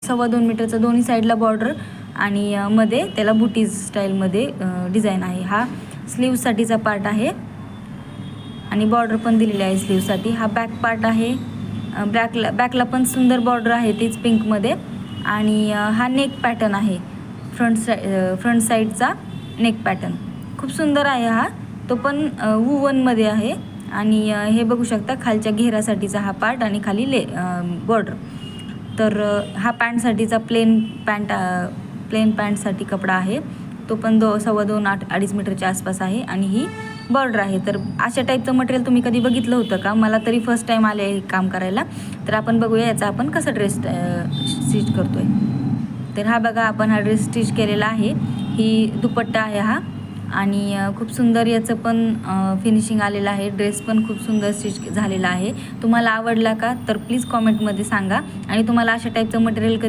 2.25 मीटरचा दोन्ही साईडला बॉर्डर आणि मध्ये त्याला बुटीज स्टाईलमध्ये डिझाईन आहे. हा स्लीव्हसाठीचा पार्ट आहे आणि बॉर्डर पण दिलेली आहे स्लीव्हसाठी. हा बॅक पार्ट आहे. बॅकला पण सुंदर बॉर्डर आहे तीच पिंकमध्ये. आणि हा नेक पॅटर्न आहे, फ्रंट साईडचा नेक पॅटर्न खूप सुंदर आहे. हा तो पण वूवनमध्ये आहे. आणि हे बघू शकता खालच्या घेरासाठीचा हा पार्ट आणि खाली बॉर्डर. तर हा पॅन्टसाठीचा प्लेन पॅन्टसाठी कपडा आहे. तो पण 2.25 मीटरच्या आसपास आहे आणि ही बॉर्डर आहे. तर अशा टाईपचं मटेरियल तुम्ही कधी बघितलं होतं का? मला तरी फर्स्ट टाईम आले आहे काम करायला. तर आपण बघूया याचा आपण कसा ड्रेस स्टिच करतो आहे. तर हा बघा आपण हा ड्रेस स्टिच केलेला आहे. ही दुपट्टा आहे हा आणि खूप सुंदर याचं पण फिनिशिंग आलेलं आहे. ड्रेस पण खूप सुंदर स्टिच झालेला आहे. तुम्हाला आवडला का? तर प्लीज कॉमेंटमध्ये सांगा. आणि तुम्हाला अशा टाईपचं मटेरियल कधी